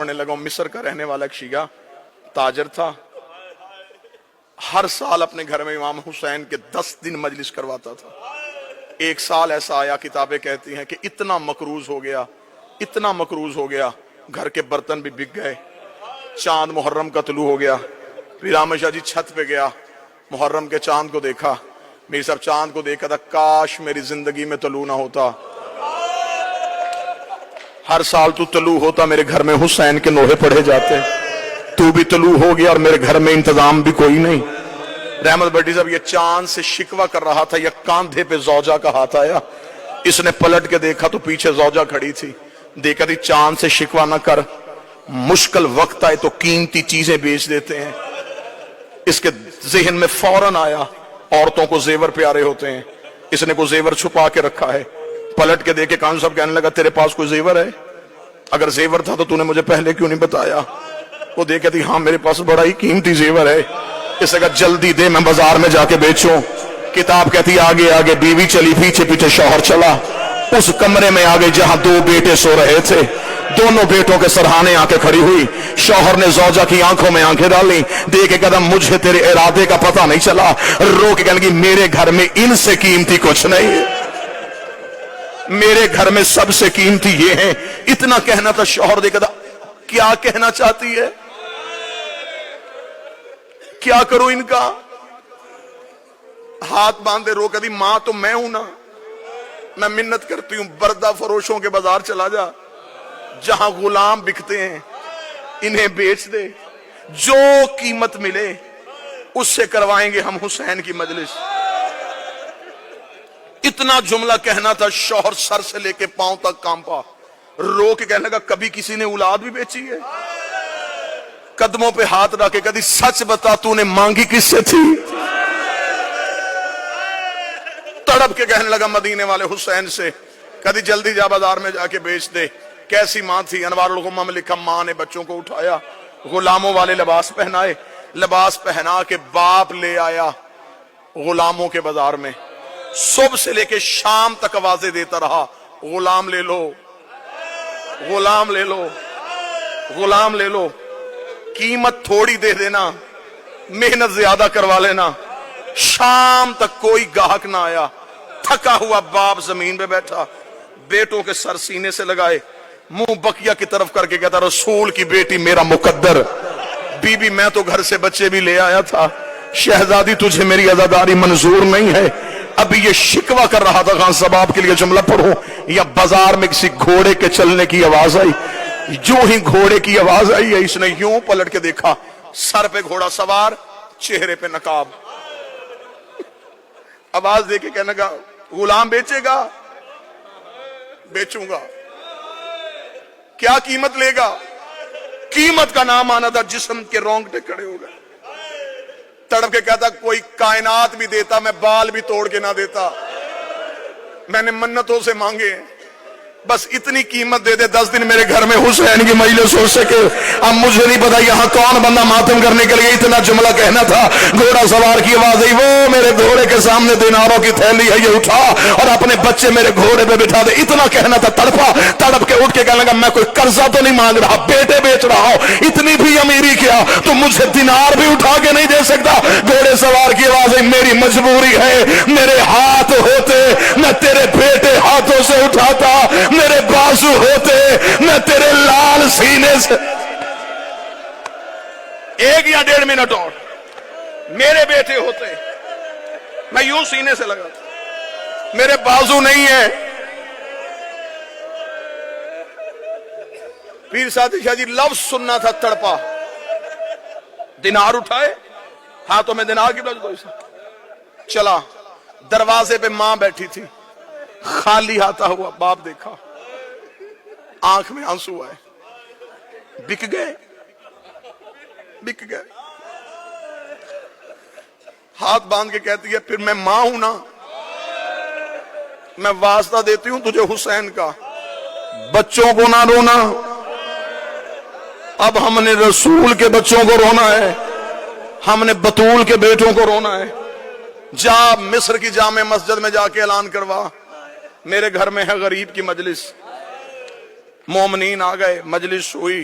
پڑھنے لگا ہوں۔ مصر کا رہنے والا ایک شیعہ تاجر تھا، ہر سال اپنے گھر میں امام حسین کے 10 دن مجلس کرواتا تھا۔ ایک سال ایسا آیا، کتابیں کہتی ہیں کہ اتنا مقروض ہو گیا، اتنا مقروض ہو گیا، گھر کے برتن بھی بک گئے۔ چاند محرم کا طلوع ہو گیا، پھر احمد شاہ جی چھت پہ گیا، محرم کے چاند کو دیکھا، میری صاحب چاند کو دیکھا تھا، کاش میری زندگی میں طلوع نہ ہوتا، ہر سال تو طلوع ہوتا میرے گھر میں حسین کے نوحے پڑھے جاتے، تو بھی طلوع ہو گیا اور میرے گھر میں انتظام بھی کوئی نہیں۔ رحمت بٹی صاحب یہ چاند سے شکوہ کر رہا تھا، یہ کاندھے پہ زوجہ کا ہاتھ آیا، اس نے پلٹ کے دیکھا تو پیچھے زوجہ کھڑی تھی، دیکھا تھی چاند سے شکوہ نہ کر، مشکل وقت آئے تو قیمتی چیزیں بیچ دیتے ہیں۔ اس کے ذہن میں فوراً آیا عورتوں کو زیور پیارے ہوتے ہیں، اس نے کوئی زیور چھپا کے رکھا ہے، پلٹ کے دیکھے کان صاحب کہنے لگا تیرے پاس کوئی زیور ہے؟ اگر زیور تھا تو نے مجھے پہلے کیوں نہیں بتایا؟ وہ دیکھے تھی ہاں میرے پاس بڑا ہی قیمتی زیور ہے، اس نے کہا جلدی دے میں بازار میں جا کے بیچوں۔ کتاب کہتی آگے آگے بیوی چلی، پیچھے پیچھے شوہر چلا، اس کمرے میں آگے جہاں 2 بیٹے سو رہے تھے، دونوں بیٹوں کے سرہانے آ کے کھڑی ہوئی، شوہر نے زوجہ کی آنکھوں میں آنکھیں ڈالی، دیکھے قدم مجھے تیرے ارادے کا پتہ نہیں چلا، رو کے کہنے لگی میرے گھر میں ان سے قیمتی کچھ نہیں ہے، میرے گھر میں سب سے قیمتی یہ ہے۔ اتنا کہنا تھا، شوہر دیکھا تھا کیا کہنا چاہتی ہے، کیا کروں ان کا، ہاتھ باندھے رو کہتی ماں تو میں ہوں نا، میں منت کرتی ہوں بردہ فروشوں کے بازار چلا جا، جہاں غلام بکتے ہیں انہیں بیچ دے، جو قیمت ملے اس سے کروائیں گے ہم حسین کی مجلس۔ اتنا جملہ کہنا تھا، شوہر سر سے لے کے پاؤں تک کانپا، رو کے کہنے لگا کبھی کسی نے اولاد بھی بیچی ہے؟ قدموں پہ ہاتھ رکھ کے کہتی سچ بتا تو نے مانگی کس سے تھی؟ تڑپ کے کہنے لگا مدینے والے حسین سے، کہتی جلدی جا بازار میں جا کے بیچ دے۔ کیسی ماں تھی، انوار الغمہ میں لکھا ماں نے بچوں کو اٹھایا، غلاموں والے لباس پہنائے، لباس پہنا کے باپ لے آیا غلاموں کے بازار میں، صبح سے لے کے شام تک آوازیں دیتا رہا غلام لے لو، غلام لے لو، غلام لے لو، قیمت تھوڑی دے دینا، محنت زیادہ کروا لینا۔ شام تک کوئی گاہک نہ آیا، تھکا ہوا باپ زمین پہ بیٹھا، بیٹوں کے سر سینے سے لگائے، منہ بقیہ کی طرف کر کے کہتا رسول کی بیٹی میرا مقدر، بی بی میں تو گھر سے بچے بھی لے آیا تھا، شہزادی تجھے میری عزاداری منظور نہیں ہے۔ ابھی یہ شکوہ کر رہا تھا، خان صاحب کے لیے جملہ پڑھو، یا بازار میں کسی گھوڑے کے چلنے کی آواز آئی، جو ہی گھوڑے کی آواز آئی ہے اس نے یوں پلٹ کے دیکھا، سر پہ گھوڑا سوار، چہرے پہ نقاب، آواز دے کے کہنے لگا غلام بیچے گا؟ بیچوں گا۔ کیا قیمت لے گا؟ قیمت کا نام آنا تھا، جسم کے رونگٹے کھڑے ہو گئے، تڑپ کے کہتا کوئی کائنات بھی دیتا میں بال بھی توڑ کے نہ دیتا، میں نے منتوں سے مانگے بس اتنی قیمت دے دے 10 دن میرے گھر میں حسین کی مجلس ہو سکے۔ اب مجھے نہیں پتا یہاں کون بندہ ماتم کرنے کے لیے اتنا جملہ کہنا تھا۔ گھوڑا سوار کی آواز آئی، وہ میرے گھوڑے کے سامنے دیناروں کی تھیلی ہے، یہ اٹھا اور اپنے بچے میرے گھوڑے پہ بٹھا دے۔ اتنا کہنا تھا، تڑپا، تڑپ کے اٹھ کے کہنے لگا میں کوئی قرضہ تو نہیں مانگ رہا، بیٹے بیچ رہا ہوں، اتنی بھی امیری کیا تو مجھے دینار بھی اٹھا کے نہیں دے سکتا۔ گھوڑے سوار کی آواز آئی، میری مجبوری ہے، میرے ہاتھ ہوتے میں تیرے بیٹے ہاتھوں سے اٹھاتا، میرے بازو ہوتے میں تیرے لال سینے سے۔ 1 یا 1.5 منٹ اور، میرے بیٹے ہوتے میں یوں سینے سے لگاتا، میرے بازو نہیں ہے۔ پیر سادی شاہ جی لفظ سننا تھا، تڑپا، دینار اٹھائے، ہاتھوں میں دینار کی بجو چلا، دروازے پہ ماں بیٹھی تھی، خالی ہاتھا ہوا باپ دیکھا، آنکھ میں آنسو آئے، بک گئے، بک گئے۔ ہاتھ باندھ کے کہتی ہے پھر میں ماں ہوں نا، میں واسطہ دیتی ہوں تجھے حسین کا، بچوں کو نہ رونا، اب ہم نے رسول کے بچوں کو رونا ہے، ہم نے بطول کے بیٹوں کو رونا ہے۔ جا مصر کی جامع مسجد میں جا کے اعلان کروا میرے گھر میں ہے غریب کی مجلس۔ مومنین آ گئے، مجلس ہوئی،